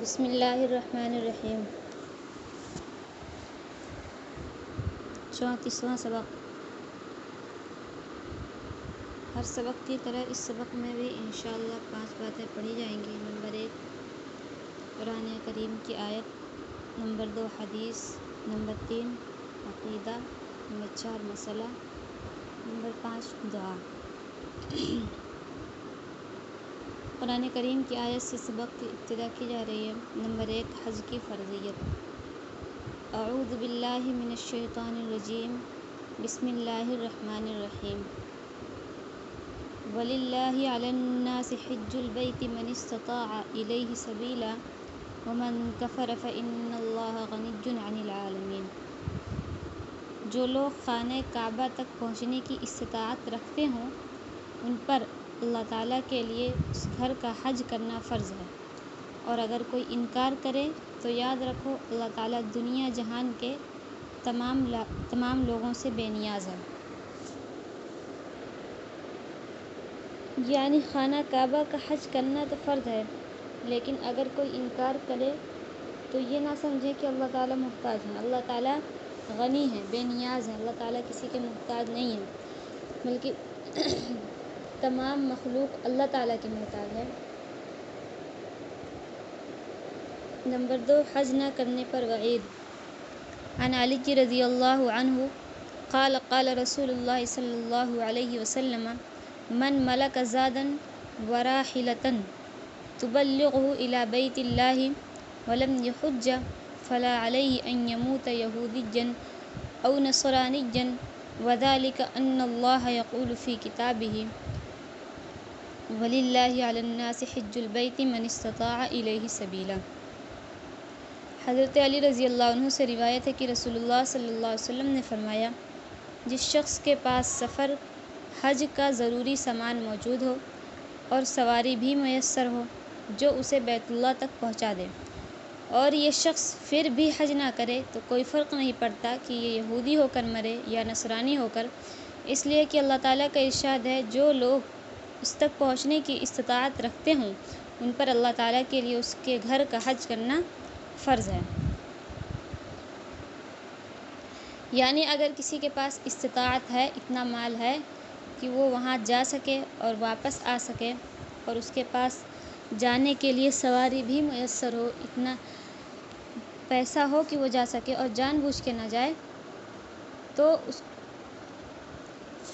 بسم اللہ الرحمن الرحیم۔ 34واں سبق۔ ہر سبق کی طرح اس سبق میں بھی انشاءاللہ 5 باتیں پڑھی جائیں گی۔ نمبر 1 قرآن کریم کی آیت، نمبر 2 حدیث، نمبر 3 عقیدہ، نمبر 4 مسئلہ، نمبر 5 دعا۔ قرآن کریم کی آیت سے سبق کی ابتدا کی جا رہی ہے۔ نمبر 1 حج کی فرضیت۔ اعوذ باللہ من الشیطان الرجیم، بسم اللہ الرحمن الرحیم۔ وَلِلَّهِ عَلَى النَّاسِ حِجُّ الْبَيْتِ مَنِ اسْتَطَاعَ إِلَيْهِ سَبِيلًا وَمَنْ كَفَرَ فَإِنَّ اللَّهَ غَنِيٌّ عَنِ الْعَالَمِينَ۔ جو لوگ خانہ کعبہ تک پہنچنے کی استطاعت رکھتے ہوں ان پر اللہ تعالیٰ کے لیے اس گھر کا حج کرنا فرض ہے، اور اگر کوئی انکار کرے تو یاد رکھو اللہ تعالیٰ دنیا جہان کے تمام لوگوں سے بے نیاز ہے۔ یعنی خانہ کعبہ کا حج کرنا تو فرض ہے، لیکن اگر کوئی انکار کرے تو یہ نہ سمجھے کہ اللہ تعالیٰ محتاج ہیں۔ اللہ تعالیٰ غنی ہیں، بے نیاز ہیں۔ اللہ تعالیٰ کسی کے محتاج نہیں ہیں، بلکہ تمام مخلوق اللہ تعالیٰ کی محتاج ہے۔ نمبر 2 حج نہ کرنے پر وعید۔ عن علی رضی اللہ عنہ قال قال رسول اللہ صلی اللہ علیہ وسلم من ملک زادا وراحلۃ تبلغه إلى بیت اللہ ولم یحج فلا علیہ ان یموت یہودیا او نصرانیا وذلك ان اللہ یقول فی کتابہ وَلِلَّهِ عَلَى النَّاسِ حِجُّ الْبَيْتِ مَنِ اسْتَطَاعَ إِلَيْهِ سَبِيلًا۔ حضرت علی رضی اللہ عنہ سے روایت ہے کہ رسول اللہ صلی اللہ علیہ وسلم نے فرمایا، جس شخص کے پاس سفر حج کا ضروری سامان موجود ہو اور سواری بھی میسر ہو جو اسے بیت اللہ تک پہنچا دے، اور یہ شخص پھر بھی حج نہ کرے تو کوئی فرق نہیں پڑتا کہ یہ یہودی ہو کر مرے یا نصرانی ہو کر، اس لیے کہ اللہ تعالیٰ کا ارشاد ہے جو لوگ اس تک پہنچنے کی استطاعت رکھتے ہوں ان پر اللہ تعالیٰ کے لیے اس کے گھر کا حج کرنا فرض ہے۔ یعنی اگر کسی کے پاس استطاعت ہے، اتنا مال ہے کہ وہ وہاں جا سکے اور واپس آ سکے، اور اس کے پاس جانے کے لیے سواری بھی میسر ہو، اتنا پیسہ ہو کہ وہ جا سکے اور جان بوجھ کے نہ جائے، تو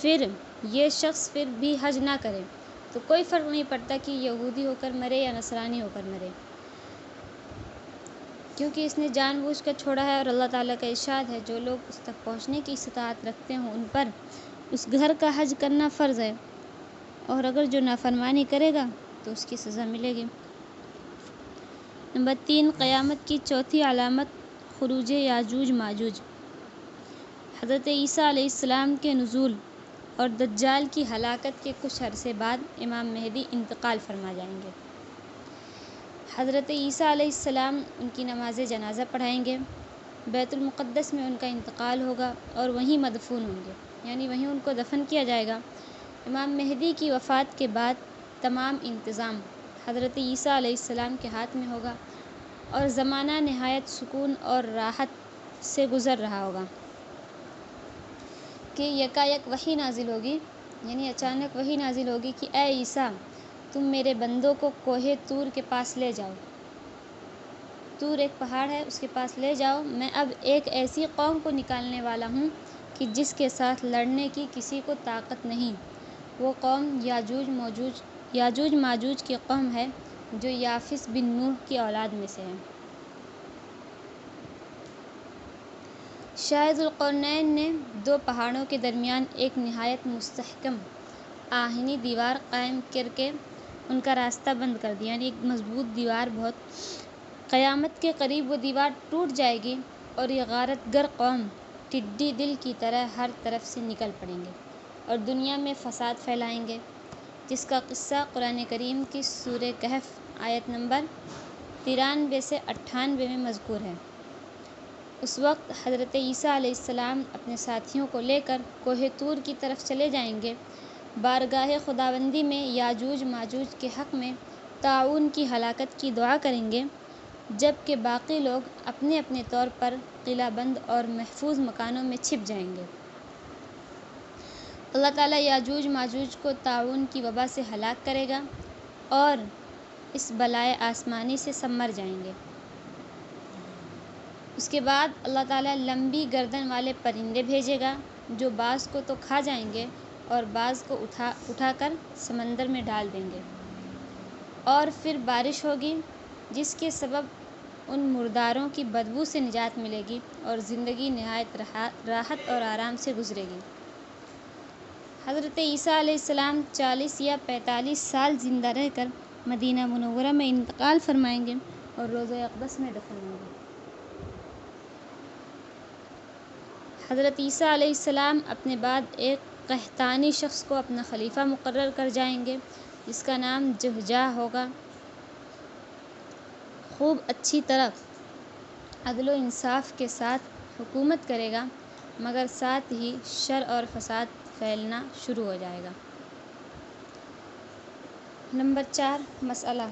پھر یہ شخص پھر بھی حج نہ کرے تو کوئی فرق نہیں پڑتا کہ یہودی ہو کر مرے یا نصرانی ہو کر مرے، کیونکہ اس نے جان بوجھ کر چھوڑا ہے، اور اللہ تعالیٰ کا ارشاد ہے جو لوگ اس تک پہنچنے کی استطاعت رکھتے ہوں ان پر اس گھر کا حج کرنا فرض ہے، اور اگر جو نافرمانی کرے گا تو اس کی سزا ملے گی۔ نمبر 3 قیامت کی چوتھی علامت خروج یاجوج ماجوج۔ حضرت عیسیٰ علیہ السلام کے نزول اور دجال کی ہلاکت کے کچھ عرصے بعد امام مہدی انتقال فرما جائیں گے۔ حضرت عیسیٰ علیہ السلام ان کی نماز جنازہ پڑھائیں گے، بیت المقدس میں ان کا انتقال ہوگا اور وہیں مدفون ہوں گے، یعنی وہیں ان کو دفن کیا جائے گا۔ امام مہدی کی وفات کے بعد تمام انتظام حضرت عیسیٰ علیہ السلام کے ہاتھ میں ہوگا، اور زمانہ نہایت سکون اور راحت سے گزر رہا ہوگا کہ یکایک وحی نازل ہوگی، یعنی اچانک وحی نازل ہوگی کہ اے عیسیٰ تم میرے بندوں کو کوہ طور کے پاس لے جاؤ۔ طور ایک پہاڑ ہے، اس کے پاس لے جاؤ، میں اب ایک ایسی قوم کو نکالنے والا ہوں کہ جس کے ساتھ لڑنے کی کسی کو طاقت نہیں۔ وہ قوم یاجوج ماجوج کی قوم ہے جو یافس بن نوح کی اولاد میں سے ہے۔ شاہ ذو القرنین نے 2 پہاڑوں کے درمیان ایک نہایت مستحکم آہنی دیوار قائم کر کے ان کا راستہ بند کر دیا، یعنی ایک مضبوط دیوار بہت۔ قیامت کے قریب وہ دیوار ٹوٹ جائے گی اور یہ غارت گر قوم ٹڈی دل کی طرح ہر طرف سے نکل پڑیں گے اور دنیا میں فساد پھیلائیں گے، جس کا قصہ قرآن کریم کی سورہ کہف آیت نمبر 93 سے 98 میں مذکور ہے۔ اس وقت حضرت عیسیٰ علیہ السلام اپنے ساتھیوں کو لے کر کوہ طور کی طرف چلے جائیں گے، بارگاہ خداوندی میں یاجوج ماجوج کے حق میں طاعون کی ہلاکت کی دعا کریں گے جبکہ باقی لوگ اپنے اپنے طور پر قلعہ بند اور محفوظ مکانوں میں چھپ جائیں گے۔ اللہ تعالیٰ یاجوج ماجوج کو طاعون کی وبا سے ہلاک کرے گا اور اس بلائے آسمانی سے سب مر جائیں گے۔ اس کے بعد اللہ تعالیٰ لمبی گردن والے پرندے بھیجے گا جو بعض کو تو کھا جائیں گے اور بعض کو اٹھا کر سمندر میں ڈال دیں گے، اور پھر بارش ہوگی جس کے سبب ان مرداروں کی بدبو سے نجات ملے گی اور زندگی نہایت راحت اور آرام سے گزرے گی۔ حضرت عیسیٰ علیہ السلام 40 یا 45 سال زندہ رہ کر مدینہ منورہ میں انتقال فرمائیں گے اور روضہ اقدس میں دفن ہوں گے۔ حضرت عیسیٰ علیہ السلام اپنے بعد ایک قحطانی شخص کو اپنا خلیفہ مقرر کر جائیں گے جس کا نام جہجہ ہوگا۔ خوب اچھی طرح عدل و انصاف کے ساتھ حکومت کرے گا، مگر ساتھ ہی شر اور فساد پھیلنا شروع ہو جائے گا۔ نمبر 4 مسئلہ۔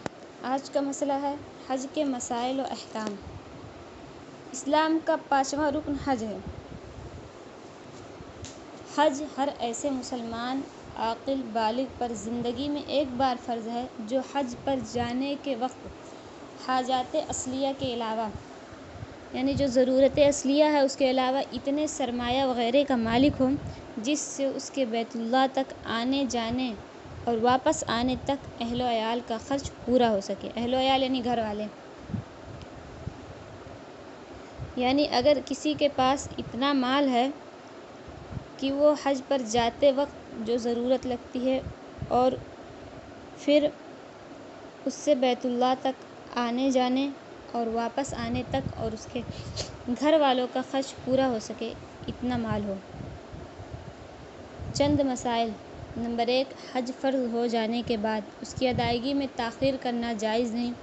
آج کا مسئلہ ہے حج کے مسائل و احکام۔ اسلام کا 5واں رکن حج ہے۔ حج ہر ایسے مسلمان عاقل بالغ پر زندگی میں ایک بار فرض ہے جو حج پر جانے کے وقت حاجات اصلیہ کے علاوہ، یعنی جو ضرورت اصلیہ ہے اس کے علاوہ اتنے سرمایہ وغیرہ کا مالک ہو جس سے اس کے بیت اللہ تک آنے جانے اور واپس آنے تک اہل و عیال کا خرچ پورا ہو سکے۔ اہل و عیال یعنی گھر والے، یعنی اگر کسی کے پاس اتنا مال ہے کہ وہ حج پر جاتے وقت جو ضرورت لگتی ہے اور پھر اس سے بیت اللہ تک آنے جانے اور واپس آنے تک اور اس کے گھر والوں کا خرچ پورا ہو سکے، اتنا مال ہو۔ چند مسائل۔ نمبر 1 حج فرض ہو جانے کے بعد اس کی ادائیگی میں تاخیر کرنا جائز نہیں،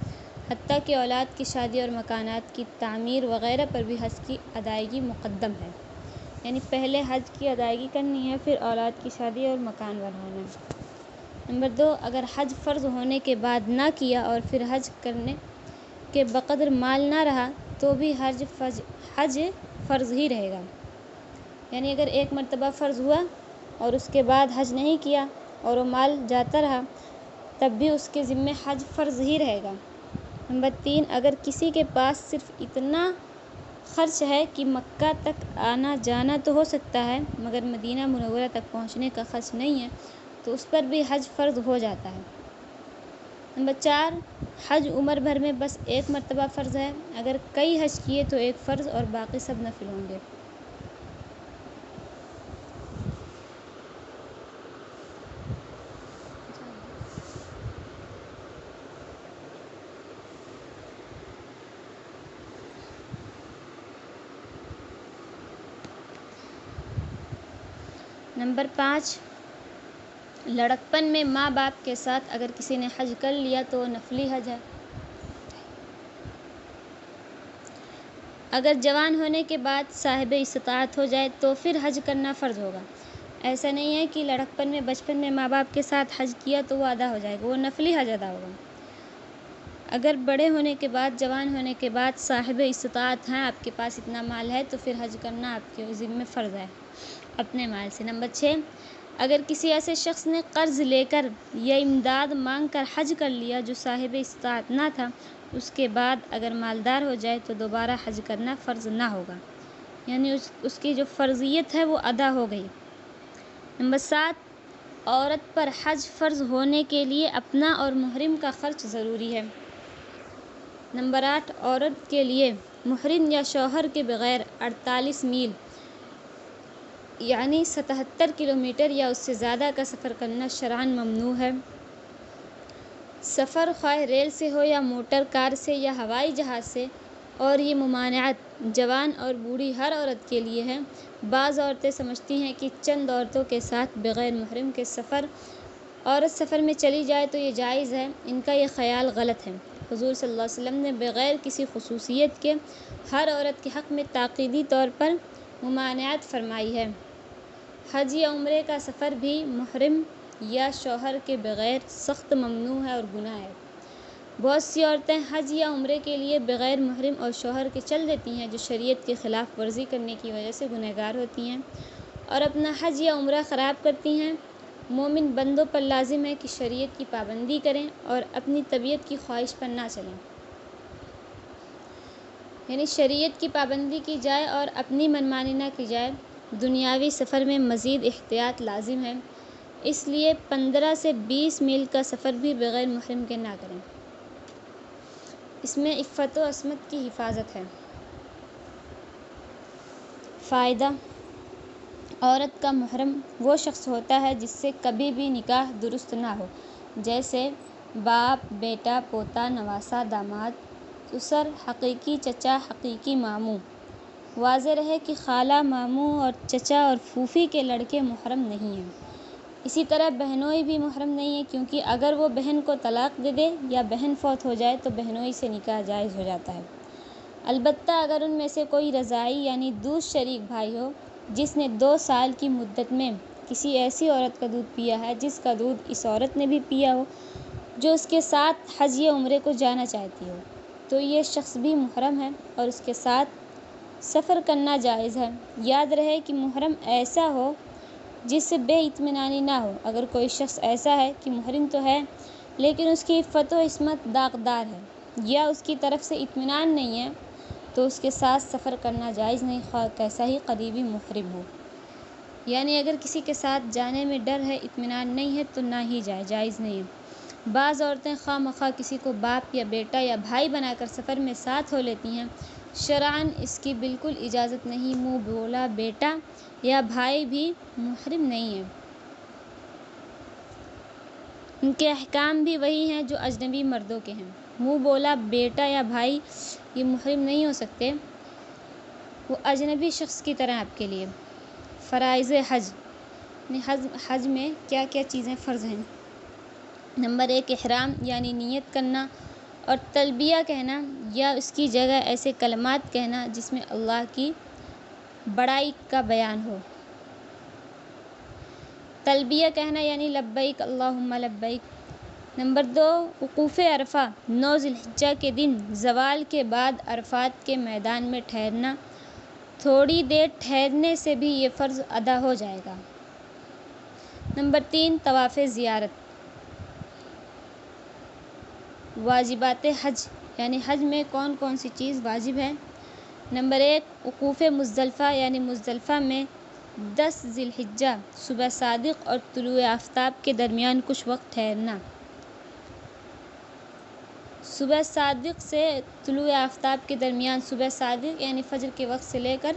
حتیٰ کہ اولاد کی شادی اور مکانات کی تعمیر وغیرہ پر بھی حج کی ادائیگی مقدم ہے، یعنی پہلے حج کی ادائیگی کرنی ہے پھر اولاد کی شادی اور مکان بنوانا ہے۔ نمبر 2 اگر حج فرض ہونے کے بعد نہ کیا اور پھر حج کرنے کے بقدر مال نہ رہا تو بھی حج فرض ہی رہے گا، یعنی اگر ایک مرتبہ فرض ہوا اور اس کے بعد حج نہیں کیا اور وہ مال جاتا رہا تب بھی اس کے ذمے حج فرض ہی رہے گا۔ نمبر 3 اگر کسی کے پاس صرف اتنا خرچ ہے کہ مکہ تک آنا جانا تو ہو سکتا ہے مگر مدینہ منورہ تک پہنچنے کا خرچ نہیں ہے تو اس پر بھی حج فرض ہو جاتا ہے۔ نمبر 4 حج عمر بھر میں بس ایک مرتبہ فرض ہے، اگر کئی حج کیے تو ایک فرض اور باقی سب نفل ہوں گے۔ نمبر 5 لڑکپن میں ماں باپ کے ساتھ اگر کسی نے حج کر لیا تو وہ نفلی حج ہے۔ اگر جوان ہونے کے بعد صاحب استطاعت ہو جائے تو پھر حج کرنا فرض ہوگا۔ ایسا نہیں ہے کہ لڑکپن میں بچپن میں ماں باپ کے ساتھ حج کیا تو وہ ادا ہو جائے گا، وہ نفلی حج ادا ہوگا۔ اگر بڑے ہونے کے بعد جوان ہونے کے بعد صاحب استطاعت ہیں، آپ کے پاس اتنا مال ہے تو پھر حج کرنا آپ کے ذمہ فرض ہے اپنے مال سے۔ نمبر 6 اگر کسی ایسے شخص نے قرض لے کر یا امداد مانگ کر حج کر لیا جو صاحب استطاعت نہ تھا، اس کے بعد اگر مالدار ہو جائے تو دوبارہ حج کرنا فرض نہ ہوگا، یعنی اس کی جو فرضیت ہے وہ ادا ہو گئی۔ نمبر 7 عورت پر حج فرض ہونے کے لیے اپنا اور محرم کا خرچ ضروری ہے۔ نمبر 8 عورت کے لیے محرم یا شوہر کے بغیر 48 میل یعنی 77 کلومیٹر یا اس سے زیادہ کا سفر کرنا شرعاً ممنوع ہے۔ سفر خواہ ریل سے ہو یا موٹر کار سے یا ہوائی جہاز سے، اور یہ ممانعت جوان اور بوڑھی ہر عورت کے لیے ہے۔ بعض عورتیں سمجھتی ہیں کہ چند عورتوں کے ساتھ بغیر محرم کے عورت سفر میں چلی جائے تو یہ جائز ہے، ان کا یہ خیال غلط ہے۔ حضور صلی اللہ علیہ وسلم نے بغیر کسی خصوصیت کے ہر عورت کے حق میں تاکیدی طور پر ممانعت فرمائی ہے۔ حج یا عمرے کا سفر بھی محرم یا شوہر کے بغیر سخت ممنوع ہے اور گناہ ہے۔ بہت سی عورتیں حج یا عمرے کے لیے بغیر محرم اور شوہر کے چل دیتی ہیں، جو شریعت کی خلاف ورزی کرنے کی وجہ سے گنہگار ہوتی ہیں اور اپنا حج یا عمرہ خراب کرتی ہیں۔ مومن بندوں پر لازم ہے کہ شریعت کی پابندی کریں اور اپنی طبیعت کی خواہش پر نہ چلیں، یعنی شریعت کی پابندی کی جائے اور اپنی منمانی نہ کی جائے۔ دنیاوی سفر میں مزید احتیاط لازم ہے، اس لیے 15 سے 20 میل کا سفر بھی بغیر محرم کے نہ کریں۔ اس میں عفت و عصمت کی حفاظت ہے۔ فائدہ: عورت کا محرم وہ شخص ہوتا ہے جس سے کبھی بھی نکاح درست نہ ہو، جیسے باپ، بیٹا، پوتا، نواسہ، داماد، سسر، حقیقی چچا، حقیقی ماموں۔ واضح رہے کہ خالہ، ماموں اور چچا اور پھوپھی کے لڑکے محرم نہیں ہیں۔ اسی طرح بہنوئی بھی محرم نہیں ہے، کیونکہ اگر وہ بہن کو طلاق دے دے یا بہن فوت ہو جائے تو بہنوئی سے نکاح جائز ہو جاتا ہے، البتہ اگر ان میں سے کوئی رضاعی یعنی دودھ شریک بھائی ہو جس نے 2 سال کی مدت میں کسی ایسی عورت کا دودھ پیا ہے جس کا دودھ اس عورت نے بھی پیا ہو، جو اس کے ساتھ حج یا عمرے کو جانا چاہتی ہو، تو یہ شخص بھی محرم ہے اور اس کے ساتھ سفر کرنا جائز ہے۔ یاد رہے کہ محرم ایسا ہو جس سے بے اطمینانی نہ ہو۔ اگر کوئی شخص ایسا ہے کہ محرم تو ہے لیکن اس کی عفت و عصمت داغدار ہے یا اس کی طرف سے اطمینان نہیں ہے، تو اس کے ساتھ سفر کرنا جائز نہیں، خواہ کیسا ہی قریبی محرم ہو۔ یعنی اگر کسی کے ساتھ جانے میں ڈر ہے، اطمینان نہیں ہے تو نہ ہی جائے، جائز نہیں ہے۔ بعض عورتیں خواہ مخواہ کسی کو باپ یا بیٹا یا بھائی بنا کر سفر میں ساتھ ہو لیتی ہیں، شرعاً اس کی بالکل اجازت نہیں۔ منہ بولا بیٹا یا بھائی بھی محرم نہیں ہے، ان کے احکام بھی وہی ہیں جو اجنبی مردوں کے ہیں۔ منہ بولا بیٹا یا بھائی یہ محرم نہیں ہو سکتے، وہ اجنبی شخص کی طرح آپ کے لیے۔ فرائض حج: حج میں کیا کیا چیزیں فرض ہیں؟ نمبر 1، احرام یعنی نیت کرنا اور تلبیہ کہنا یا اس کی جگہ ایسے کلمات کہنا جس میں اللہ کی بڑائی کا بیان ہو۔ تلبیہ کہنا یعنی لبیک اللہم لبیک۔ نمبر 2، وقوف عرفہ، 9 ذی الحجہ کے دن زوال کے بعد عرفات کے میدان میں ٹھہرنا، تھوڑی دیر ٹھہرنے سے بھی یہ فرض ادا ہو جائے گا۔ نمبر 3، طواف زیارت۔ واجبات حج یعنی حج میں کون کون سی چیز واجب ہے؟ نمبر 1، وقوف مزدلفہ یعنی مزدلفہ میں 10 ذی الحجہ صبح صادق اور طلوع آفتاب کے درمیان کچھ وقت ٹھہرنا۔ صبح صادق سے طلوع آفتاب کے درمیان، صبح صادق یعنی فجر کے وقت سے لے کر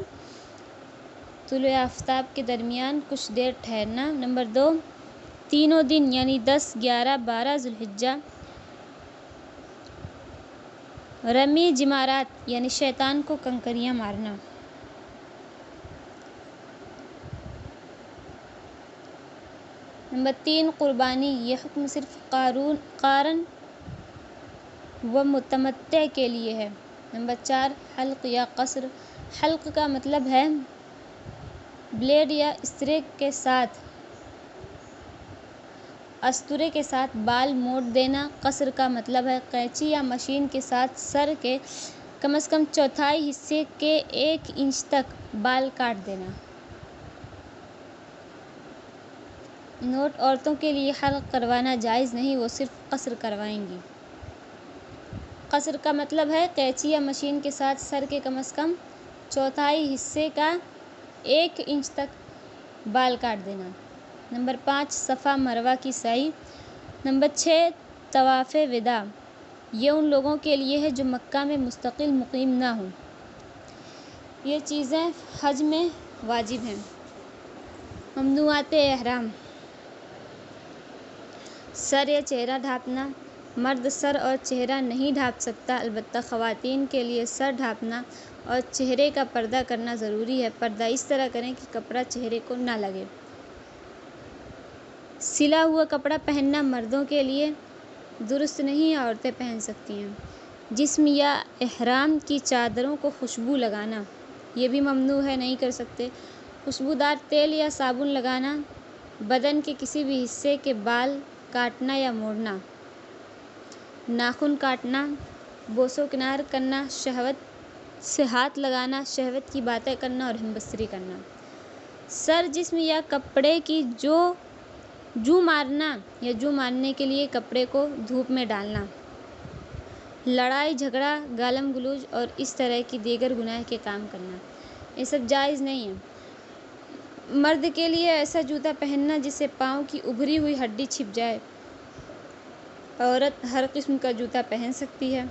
طلوع آفتاب کے درمیان کچھ دیر ٹھہرنا۔ نمبر 2، تینوں دن یعنی 10، 11، 12 ذی الحجہ رمی جمارات یعنی شیطان کو کنکریاں مارنا۔ نمبر 3، قربانی، یہ حکم صرف قارن و متمتع کے لیے ہے۔ نمبر 4، حلق یا قصر۔ حلق کا مطلب ہے بلیڈ یا استورے کے ساتھ بال موڑ دینا۔ قصر کا مطلب ہے قینچی یا مشین کے ساتھ سر کے کم از کم چوتھائی حصے کے 1 انچ تک بال کاٹ دینا۔ نوٹ: عورتوں کے لیے حلق کروانا جائز نہیں، وہ صرف قصر کروائیں گی۔ قصر کا مطلب ہے قینچی یا مشین کے ساتھ سر کے کم از کم چوتھائی حصے کا 1 انچ تک بال کاٹ دینا۔ نمبر 5، صفا مروہ کی سعی۔ نمبر 6، طواف وداع، یہ ان لوگوں کے لیے ہے جو مکہ میں مستقل مقیم نہ ہوں۔ یہ چیزیں حج میں واجب ہیں۔ ممنوعات احرام: سر یا چہرہ ڈھانپنا، مرد سر اور چہرہ نہیں ڈھانپ سکتا، البتہ خواتین کے لیے سر ڈھانپنا اور چہرے کا پردہ کرنا ضروری ہے۔ پردہ اس طرح کریں کہ کپڑا چہرے کو نہ لگے۔ سلا ہوا کپڑا پہننا مردوں کے لیے درست نہیں، عورتیں پہن سکتی ہیں۔ جسم یا احرام کی چادروں کو خوشبو لگانا، یہ بھی ممنوع ہے، نہیں کر سکتے۔ خوشبودار تیل یا صابن لگانا، بدن کے کسی بھی حصے کے بال کاٹنا یا موڑنا۔ ناخن کاٹنا، بوسو کنار کرنا، شہوت سے ہاتھ لگانا، شہوت کی باتیں کرنا اور ہمبستری کرنا، سر، جسم یا کپڑے کی جو مارنا یا جو مارنے کے لیے کپڑے کو دھوپ میں ڈالنا، لڑائی جھگڑا، گالم گلوچ اور اس طرح کی دیگر گناہ کے کام کرنا، یہ سب جائز نہیں ہے۔ مرد کے لیے ایسا جوتا پہننا جس سے پاؤں کی ابھری ہوئی ہڈی چھپ جائے، عورت ہر قسم کا جوتا پہن سکتی ہے۔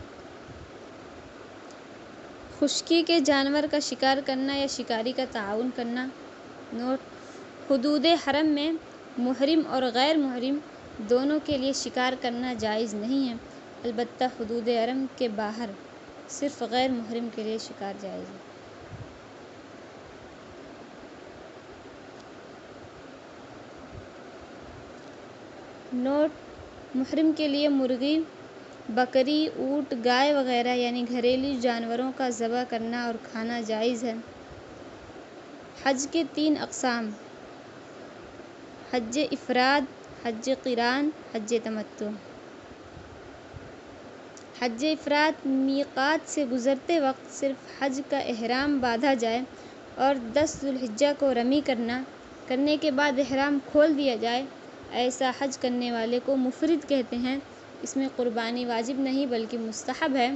خشکی کے جانور کا شکار کرنا یا شکاری کا تعاون کرنا۔ نوٹ: حدود حرم میں محرم اور غیر محرم دونوں کے لیے شکار کرنا جائز نہیں ہے، البتہ حدود حرم کے باہر صرف غیر محرم کے لیے شکار جائز ہے۔ نوٹ: محرم کے لیے مرغی، بکری، اونٹ، گائے وغیرہ یعنی گھریلو جانوروں کا ذبح کرنا اور کھانا جائز ہے۔ حج کے 3 اقسام: حج افراد، حج قران، حج تمتع۔ حج افراد: میقات سے گزرتے وقت صرف حج کا احرام باندھا جائے اور 10 ذی الحجہ کو رمی کرنے کے بعد احرام کھول دیا جائے، ایسا حج کرنے والے کو مفرد کہتے ہیں۔ اس میں قربانی واجب نہیں بلکہ مستحب ہے۔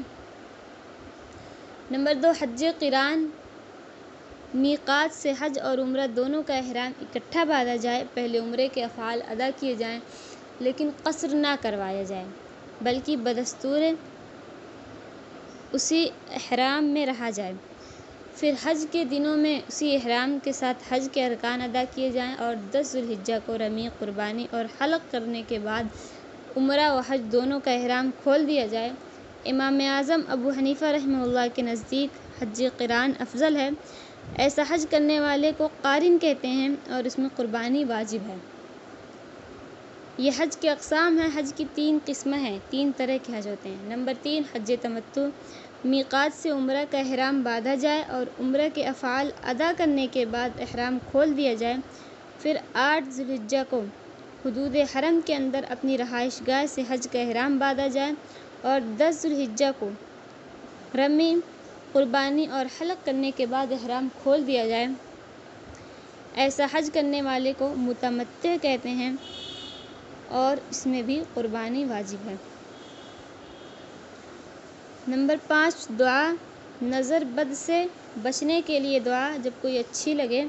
نمبر 2، حج قران: میقات سے حج اور عمرہ دونوں کا احرام اکٹھا باندھا جائے، پہلے عمرے کے افعال ادا کیے جائیں لیکن قصر نہ کروایا جائے بلکہ بدستور اسی احرام میں رہا جائے، پھر حج کے دنوں میں اسی احرام کے ساتھ حج کے ارکان ادا کیے جائیں اور 10 ذی الحجہ کو رمی، قربانی اور حلق کرنے کے بعد عمرہ و حج دونوں کا احرام کھول دیا جائے۔ امام اعظم ابو حنیفہ رحمہ اللہ کے نزدیک حج قران افضل ہے، ایسا حج کرنے والے کو قارن کہتے ہیں اور اس میں قربانی واجب ہے۔ یہ حج کے اقسام ہیں۔ حج کی 3 قسمیں ہیں، 3 طرح کے حج ہوتے ہیں۔ نمبر 3، حج تمتع: میقات سے عمرہ کا احرام باندھا جائے اور عمرہ کے افعال ادا کرنے کے بعد احرام کھول دیا جائے، پھر 8 ذی الحجہ کو حدود حرم کے اندر اپنی رہائش گاہ سے حج کا احرام باندھا جائے اور 10 ذی الحجہ کو رمی، قربانی اور حلق کرنے کے بعد احرام کھول دیا جائے، ایسا حج کرنے والے کو متمتع کہتے ہیں اور اس میں بھی قربانی واجب ہے۔ نمبر 5، دعا: نظر بد سے بچنے کے لیے دعا: جب کوئی اچھی لگے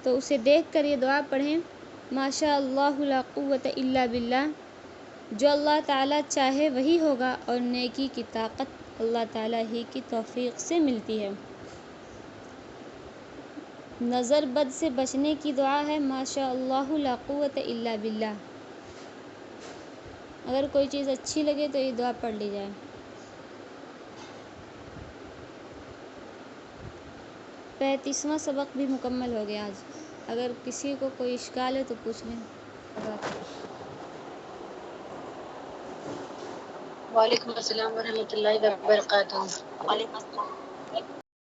تو اسے دیکھ کر یہ دعا پڑھیں: ماشاء اللہ لا قوۃ الا باللہ، جو اللہ تعالیٰ چاہے وہی ہوگا اور نیکی کی طاقت اللہ تعالیٰ ہی کی توفیق سے ملتی ہے۔ نظر بد سے بچنے کی دعا ہے ماشاء اللہ لا قوۃ الا باللہ۔ اگر کوئی چیز اچھی لگے تو یہ دعا پڑھ لی جائے۔ 35واں سبق بھی مکمل ہو گیا آج۔ اگر کسی کو کوئی اشکال ہے تو پوچھ لیں۔ وعلیکم السلام ورحمۃ اللہ وبرکاتہ۔ وعلیکم السلام۔